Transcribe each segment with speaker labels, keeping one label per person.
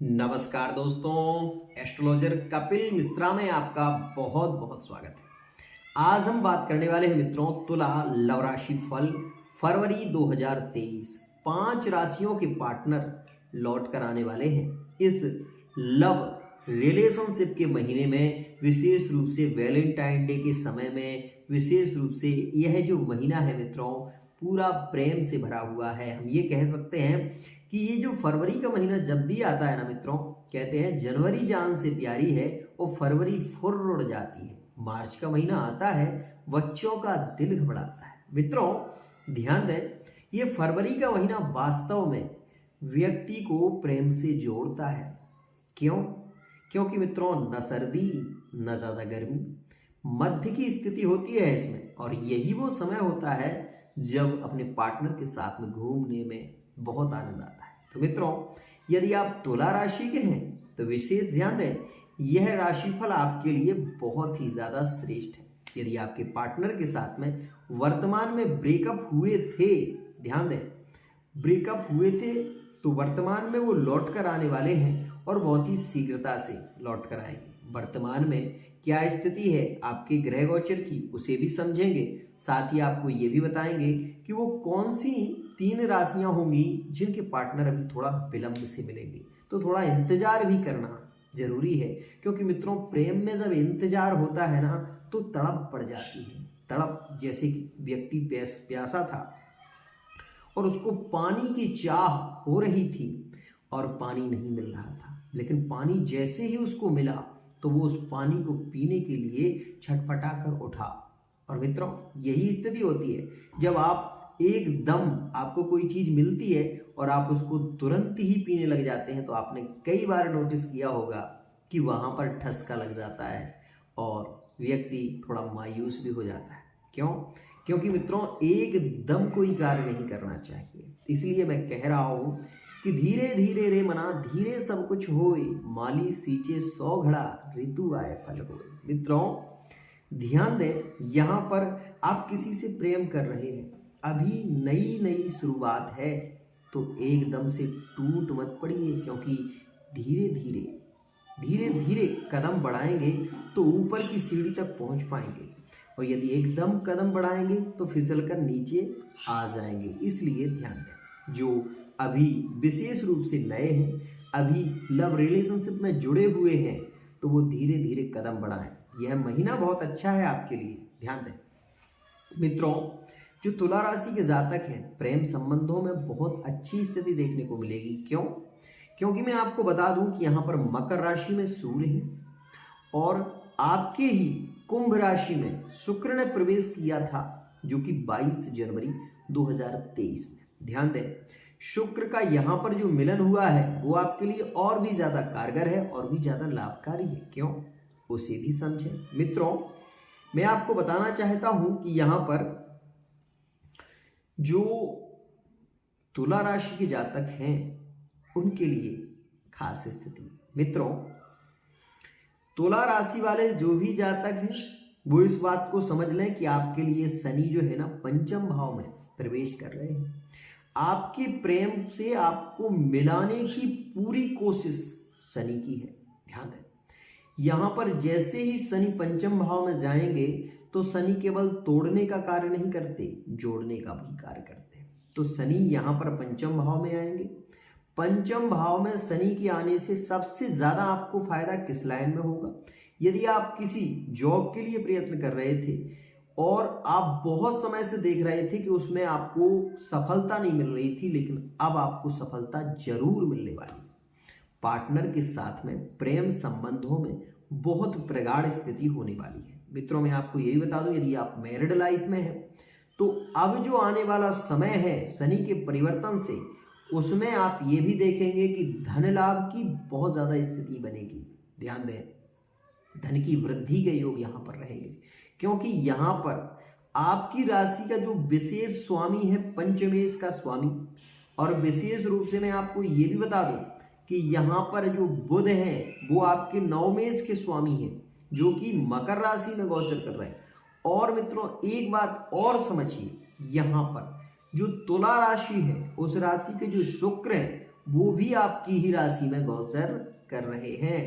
Speaker 1: नमस्कार दोस्तों, एस्ट्रोलॉजर कपिल मिश्रा में आपका बहुत बहुत स्वागत है। आज हम बात करने वाले हैं मित्रों तुला लव राशि फल फरवरी 2023। 5 राशियों के पार्टनर लौट कर आने वाले हैं इस लव रिलेशनशिप के महीने में, विशेष रूप से वैलेंटाइन डे के समय में। विशेष रूप से यह जो महीना है मित्रों पूरा प्रेम से भरा हुआ है। हम ये कह सकते हैं कि ये जो फरवरी का महीना जब भी आता है ना मित्रों, कहते हैं जनवरी जान से प्यारी है और फरवरी फुर्र उड़ जाती है। मार्च का महीना आता है, बच्चों का दिल घबराता है। मित्रों ध्यान दें, ये फरवरी का महीना वास्तव में व्यक्ति को प्रेम से जोड़ता है। क्यों? क्योंकि मित्रों न सर्दी न ज्यादा गर्मी, मध्य की स्थिति होती है इसमें, और यही वो समय होता है जब अपने पार्टनर के साथ में घूमने में बहुत आनंद आता है। तो मित्रों यदि आप तुला राशि के हैं तो विशेष ध्यान दें, यह राशिफल आपके लिए बहुत ही ज्यादा श्रेष्ठ है। यदि आपके पार्टनर के साथ में वर्तमान में ब्रेकअप हुए थे, ध्यान दें ब्रेकअप हुए थे, तो वर्तमान में वो लौट कर आने वाले हैं और बहुत ही शीघ्रता से लौट कर आएंगे। वर्तमान में क्या स्थिति है आपके ग्रह गोचर की, उसे भी समझेंगे। साथ ही आपको ये भी बताएंगे कि वो कौन सी 3 राशियां होंगी जिनके पार्टनर अभी थोड़ा विलंब से मिलेंगे। तो थोड़ा इंतजार भी करना जरूरी है, क्योंकि मित्रों प्रेम में जब इंतजार होता है ना तो तड़प पड़ जाती है। तड़प जैसे कि व्यक्ति प्यासा था और उसको पानी की चाह हो रही थी और पानी नहीं मिल रहा था, लेकिन पानी जैसे ही उसको मिला तो वो उस पानी को पीने के लिए छटपटा कर उठा। और मित्रों यही स्थिति होती है जब आप एकदम आपको कोई चीज मिलती है और आप उसको तुरंत ही पीने लग जाते हैं, तो आपने कई बार नोटिस किया होगा कि वहां पर ठसका लग जाता है और व्यक्ति थोड़ा मायूस भी हो जाता है। क्यों? क्योंकि मित्रों एकदम कोई कार्य नहीं करना चाहिए। इसलिए मैं कह रहा हूं कि धीरे धीरे रे मना, धीरे सब कुछ होए, माली सींचे 100 घड़ा, ऋतु आए फल होए। मित्रों ध्यान दें, यहां पर आप किसी से प्रेम कर रहे हैं, अभी नई नई शुरुआत है, तो एकदम से टूट मत पड़िए, क्योंकि धीरे धीरे धीरे धीरे कदम बढ़ाएंगे तो ऊपर की सीढ़ी तक पहुंच पाएंगे, और यदि एकदम कदम बढ़ाएंगे तो फिसल कर नीचे आ जाएंगे। इसलिए ध्यान दें, जो अभी विशेष रूप से नए हैं, अभी लव रिलेशनशिप में जुड़े हुए हैं, तो वो धीरे धीरे कदम बढ़ाएं। यह महीना बहुत अच्छा है आपके लिए, ध्यान दें। मित्रों जो तुला राशि के जातक हैं, प्रेम संबंधों में बहुत अच्छी स्थिति देखने को मिलेगी। क्यों? क्योंकि मैं आपको बता दूं कि यहाँ पर मकर राशि में सूर्य है और आपके ही कुंभ राशि में शुक्र ने प्रवेश किया था, जो कि 22 जनवरी 2023 में। ध्यान दें, शुक्र का यहाँ पर जो मिलन हुआ है वो आपके लिए और भी ज्यादा कारगर है और भी ज्यादा लाभकारी है। क्यों? उसे भी समझें। मित्रों मैं आपको बताना चाहता हूं कि यहां पर जो तुला राशि के जातक हैं उनके लिए खास स्थिति। मित्रों तुला राशि वाले जो भी जातक हैं वो इस बात को समझ लें कि आपके लिए शनि जो है ना पंचम भाव में प्रवेश कर रहे हैं। आपके प्रेम से आपको मिलाने की पूरी कोशिश शनि की है। ध्यान दें, यहां पर जैसे ही शनि पंचम भाव में जाएंगे तो शनि केवल तोड़ने का कार्य नहीं करते, जोड़ने का भी कार्य करते हैं। तो शनि यहां पर पंचम भाव में आएंगे। पंचम भाव में शनि के आने से सबसे ज्यादा आपको फायदा किस लाइन में होगा? यदि आप किसी जॉब के लिए प्रयत्न कर रहे थे और आप बहुत समय से देख रहे थे कि उसमें आपको सफलता नहीं मिल रही थी, लेकिन अब आपको सफलता जरूर मिलने वाली। पार्टनर के साथ में प्रेम संबंधों में बहुत प्रगाढ़ स्थिति होने वाली है। मित्रों मैं आपको यही बता दूं, यदि आप मैरिड लाइफ में हैं तो अब जो आने वाला समय है शनि के परिवर्तन से, उसमें आप ये भी देखेंगे कि धन लाभ की बहुत ज्यादा स्थिति बनेगी। ध्यान दें, धन की वृद्धि के योग यहां पर रहेंगे, क्योंकि यहां पर आपकी राशि का जो विशेष स्वामी है पंचमेश का स्वामी, और विशेष रूप से मैं आपको ये भी बता दूं कि यहाँ पर जो बुध है वो आपके नवमेश के स्वामी हैं, जो कि मकर राशि में गोचर कर रहे हैं। और मित्रों एक बात और समझिए, यहाँ पर जो तुला राशि है उस राशि के जो शुक्र है वो भी आपकी ही राशि में गोचर कर रहे हैं।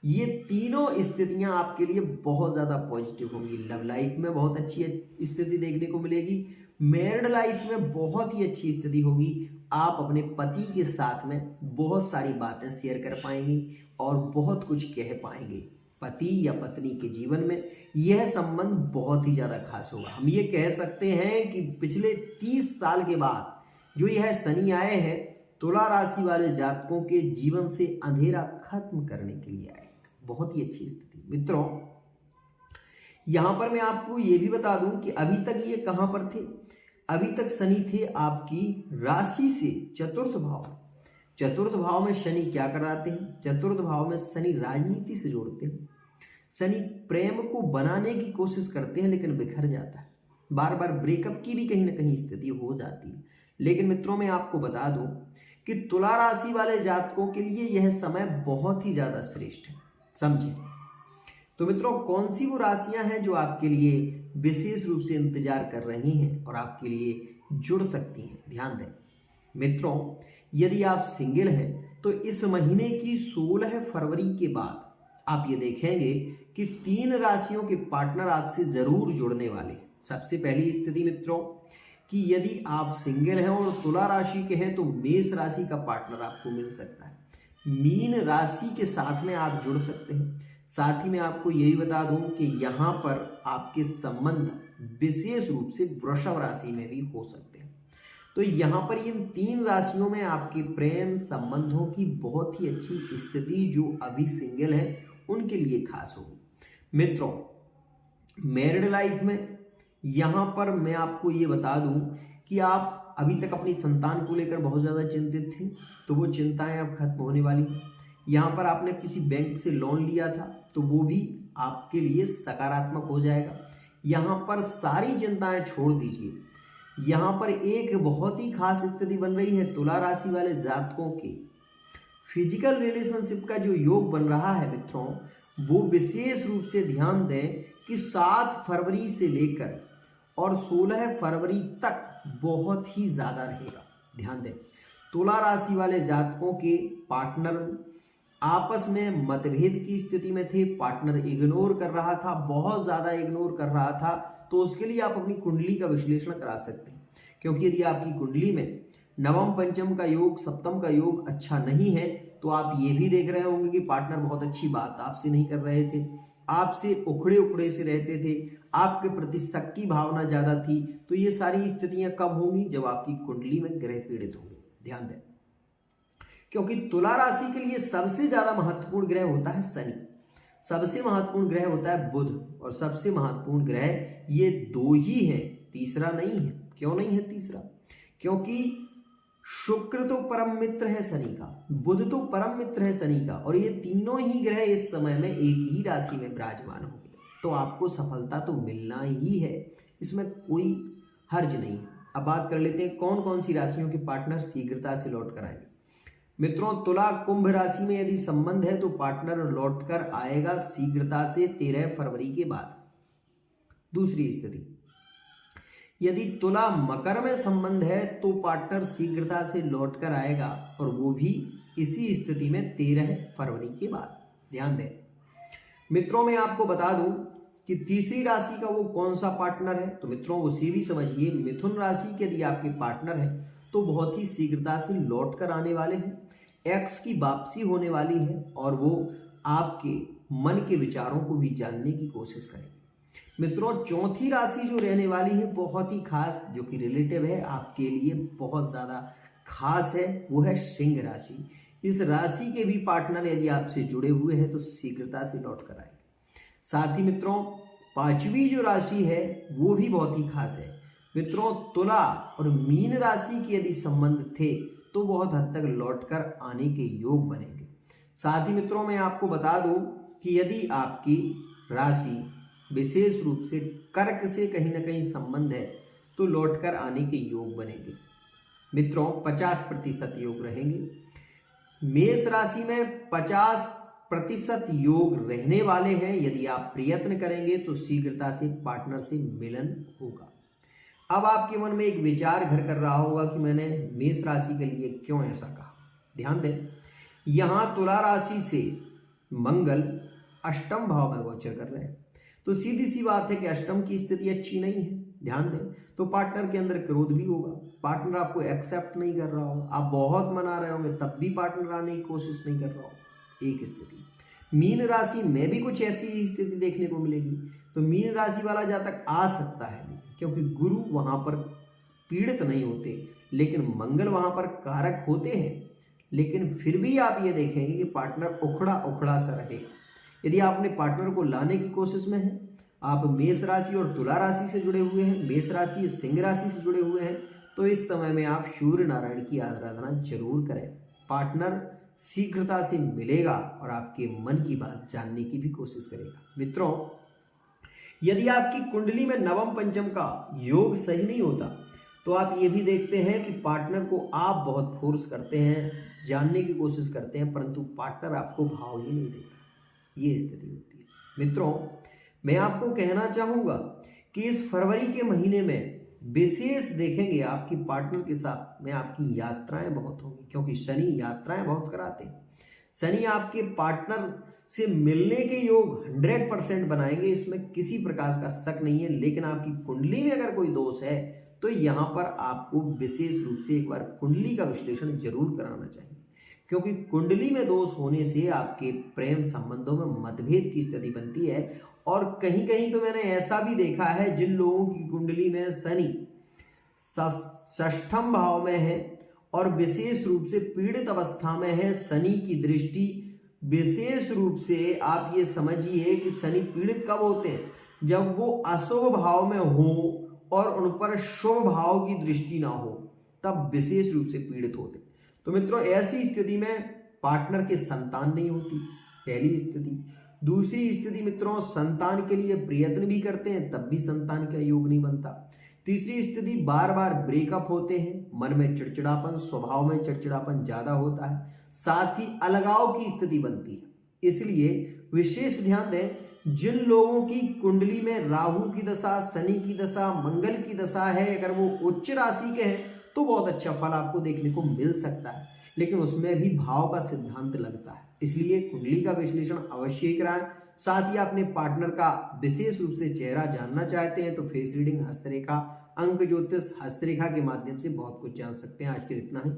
Speaker 1: ये तीनों स्थितियां आपके लिए बहुत ज़्यादा पॉजिटिव होंगी। लव लाइफ में बहुत अच्छी स्थिति देखने को मिलेगी, मैरिड लाइफ में बहुत ही अच्छी स्थिति होगी। आप अपने पति के साथ में बहुत सारी बातें शेयर कर पाएंगे और बहुत कुछ कह पाएंगे। पति या पत्नी के जीवन में यह संबंध बहुत ही ज़्यादा खास होगा। हम ये कह सकते हैं कि पिछले 30 साल के बाद जो यह शनि आए हैं, तुला राशि वाले जातकों के जीवन से अंधेरा खत्म करने के लिए आए। बहुत ही अच्छी स्थिति। मित्रों, यहां पर मैं आपको ये भी बता दूं कि अभी तक ये कहां पर थे। अभी तक शनि थे आपकी राशि से चतुर्थ भाव। चतुर्थ भाव में शनि क्या कराते हैं? चतुर्थ भाव में शनि राजनीति से जोड़ते हैं। शनि प्रेम को बनाने की कोशिश करते हैं लेकिन बिखर जाता है। बार बार ब्रेकअप की भी कहीं ना कहीं स्थिति हो जाती है। लेकिन मित्रों, मैं आपको बता दूं कि तुला राशि वाले जातकों के लिए यह समय बहुत ही ज्यादा श्रेष्ठ है। समझे? तो मित्रों, कौन सी वो राशियां हैं जो आपके लिए विशेष रूप से इंतजार कर रही हैं और आपके लिए जुड़ सकती हैं? ध्यान दें मित्रों, यदि आप सिंगल हैं तो इस महीने की 16 फरवरी के बाद आप ये देखेंगे कि 3 राशियों के पार्टनर आपसे जरूर जुड़ने वाले हैं। सबसे पहली स्थिति मित्रों कि यदि आप सिंगल हैं और तुला राशि के हैं तो मेष राशि का पार्टनर आपको मिल सकता है। मीन राशि के साथ में आप जुड़ सकते हैं। साथ ही मैं आपको यही बता दूं कि यहाँ पर आपके संबंध विशेष रूप से वृषभ राशि में भी हो सकते हैं। तो यहाँ पर इन 3 राशियों में आपके प्रेम संबंधों की बहुत ही अच्छी स्थिति जो अभी सिंगल है उनके लिए खास होगी। मित्रों, मैरिड लाइफ में यहाँ पर मैं आपको ये बता दूं कि आप अभी तक अपनी संतान को लेकर बहुत ज़्यादा चिंतित थे, तो वो चिंताएं अब खत्म होने वाली हैं। यहाँ पर आपने किसी बैंक से लोन लिया था तो वो भी आपके लिए सकारात्मक हो जाएगा। यहाँ पर सारी चिंताएं छोड़ दीजिए। यहाँ पर एक बहुत ही खास स्थिति बन रही है। तुला राशि वाले जातकों के फिजिकल रिलेशनशिप का जो योग बन रहा है मित्रों, वो विशेष रूप से ध्यान दें कि 7 फरवरी से लेकर और 16 फरवरी तक बहुत ही ज़्यादा रहेगा। ध्यान दें, तुला राशि वाले जातकों के पार्टनर आपस में मतभेद की स्थिति में थे। पार्टनर इग्नोर कर रहा था, बहुत ज़्यादा इग्नोर कर रहा था। तो उसके लिए आप अपनी कुंडली का विश्लेषण करा सकते हैं, क्योंकि यदि आपकी कुंडली में नवम पंचम का योग, सप्तम का योग अच्छा नहीं है तो आप ये भी देख रहे होंगे कि पार्टनर बहुत अच्छी बात आपसे नहीं कर रहे थे, आपसे उखड़े उखड़े से रहते थे, आपके प्रति शक की भावना ज्यादा थी। तो ये सारी स्थितियां कब होंगी? जब आपकी कुंडली में ग्रह पीड़ित होंगे। ध्यान दें, क्योंकि तुला राशि के लिए सबसे ज्यादा महत्वपूर्ण ग्रह होता है शनि, सबसे महत्वपूर्ण ग्रह होता है बुध, और सबसे महत्वपूर्ण ग्रह ये 2 ही हैं, तीसरा नहीं है। क्यों नहीं है तीसरा? क्योंकि शुक्र तो परम मित्र है शनि का, बुध तो परम मित्र है शनि का, और ये तीनों ही ग्रह इस समय में एक ही राशि में विराजमान होंगे। तो आपको सफलता तो मिलना ही है, इसमें कोई हर्ज नहीं है। अब बात कर लेते हैं कौन कौन सी राशियों के पार्टनर शीघ्रता से लौट कर आएंगे। मित्रों, तुला कुंभ राशि में यदि संबंध है तो पार्टनर लौट कर आएगा शीघ्रता से 13 फरवरी के बाद। दूसरी स्थिति, यदि तुला मकर में संबंध है तो पार्टनर शीघ्रता से लौट कर आएगा, और वो भी इसी स्थिति में 13 फरवरी के बाद। ध्यान दें मित्रों, मैं आपको बता दूं कि तीसरी राशि का वो कौन सा पार्टनर है, तो मित्रों उसे भी समझिए। मिथुन राशि के यदि आपके पार्टनर है तो बहुत ही शीघ्रता से लौट कर आने वाले हैं, एक्स की वापसी होने वाली है, और वो आपके मन के विचारों को भी जानने की कोशिश करेंगे। मित्रों, चौथी राशि जो रहने वाली है बहुत ही खास, जो कि रिलेटिव है आपके लिए, बहुत ज़्यादा खास है, वो है सिंह राशि। इस राशि के भी पार्टनर यदि आपसे जुड़े हुए हैं तो शीघ्रता से लौट कर आएंगे। साथ ही मित्रों, 5वीं जो राशि है वो भी बहुत ही खास है। मित्रों, तुला और मीन राशि के यदि संबंध थे तो बहुत हद तक लौटकर आने के योग बनेंगे। साथ ही मित्रों, मैं आपको बता दूं कि यदि आपकी राशि विशेष रूप से कर्क से कहीं ना कहीं संबंध है तो लौटकर आने के योग बनेंगे। मित्रों, 50% योग रहेंगे। मेष राशि में 50% योग रहने वाले हैं। यदि आप प्रयत्न करेंगे तो शीघ्रता से पार्टनर से मिलन होगा। अब आपके मन में एक विचार घर कर रहा होगा कि मैंने मेष राशि के लिए क्यों ऐसा कहा। ध्यान दें, यहां तुला राशि से मंगल अष्टम भाव में गोचर कर रहे हैं, तो सीधी सी बात है कि अष्टम की स्थिति अच्छी नहीं है। ध्यान दें, तो पार्टनर के अंदर क्रोध भी होगा, पार्टनर आपको एक्सेप्ट नहीं कर रहा हो, आप बहुत मना रहे होंगे तब भी पार्टनर आने की कोशिश नहीं कर रहा हो। एक स्थिति मीन राशि में भी कुछ ऐसी स्थिति देखने को मिलेगी, तो मीन राशि वाला जातक आ सकता है, क्योंकि गुरु वहां पर पीड़ित नहीं होते, लेकिन मंगल वहां पर कारक होते हैं। लेकिन फिर भी आप ये देखेंगे कि पार्टनर उखड़ा उखड़ा सा रहेगा। यदि आप अपने पार्टनर को लाने की कोशिश में हैं, आप मेष राशि और तुला राशि से जुड़े हुए हैं, मेष राशि सिंह राशि से जुड़े हुए हैं, तो इस समय में आप सूर्य नारायण की आराधना जरूर करें। पार्टनर शीघ्रता से मिलेगा और आपके मन की बात जानने की भी कोशिश करेगा। मित्रों, यदि आपकी कुंडली में नवम पंचम का योग सही नहीं होता, तो आप ये भी देखते हैं कि पार्टनर को आप बहुत फोर्स करते हैं, जानने की कोशिश करते हैं, परंतु पार्टनर आपको भाव ही नहीं देता। ये स्थिति होती है। मित्रों, मैं आपको कहना चाहूंगा कि इस फरवरी के महीने में विशेष देखेंगे आपकी पार्टनर के साथ में आपकी यात्राएं बहुत होंगी, क्योंकि शनि यात्राएं बहुत कराते हैं। शनि आपके पार्टनर से मिलने के योग 100% बनाएंगे, इसमें किसी प्रकार का शक नहीं है। लेकिन आपकी कुंडली में अगर कोई दोष है तो यहां पर आपको विशेष रूप से एक बार कुंडली का विश्लेषण जरूर कराना चाहिए, क्योंकि कुंडली में दोष होने से आपके प्रेम संबंधों में मतभेद की स्थिति बनती है। और कहीं कहीं तो मैंने ऐसा भी देखा है, जिन लोगों की कुंडली में शनि षष्ठम भाव में है और विशेष रूप से पीड़ित अवस्था में है, शनि की दृष्टि विशेष रूप से आप ये समझिए कि शनि पीड़ित कब होते हैं, जब वो अशुभ भाव में हो और उन पर शुभ भाव की दृष्टि ना हो, तब विशेष रूप से पीड़ित होते। तो मित्रों, ऐसी स्थिति में पार्टनर के संतान नहीं होती, पहली स्थिति। दूसरी स्थिति मित्रों, संतान के लिए प्रयत्न भी करते हैं तब भी संतान का योग नहीं बनता। तीसरी स्थिति, बार बार ब्रेकअप होते हैं, मन में चिड़चिड़ापन, स्वभाव में चिड़चिड़ापन ज्यादा होता है, साथ ही अलगाव की स्थिति बनती है। इसलिए विशेष ध्यान दें, जिन लोगों की कुंडली में राहु की दशा, शनि की दशा, मंगल की दशा है, अगर वो उच्च राशि के हैं तो बहुत अच्छा फल आपको देखने को मिल सकता है, लेकिन उसमें भी भाव का सिद्धांत लगता है। इसलिए कुंडली का विश्लेषण अवश्य ही कराएं। साथ ही अपने पार्टनर का विशेष रूप से चेहरा जानना चाहते हैं तो फेस रीडिंग, हस्तरेखा, अंक ज्योतिष, हस्तरेखा के माध्यम से बहुत कुछ जान सकते हैं। आज के लिए इतना ही।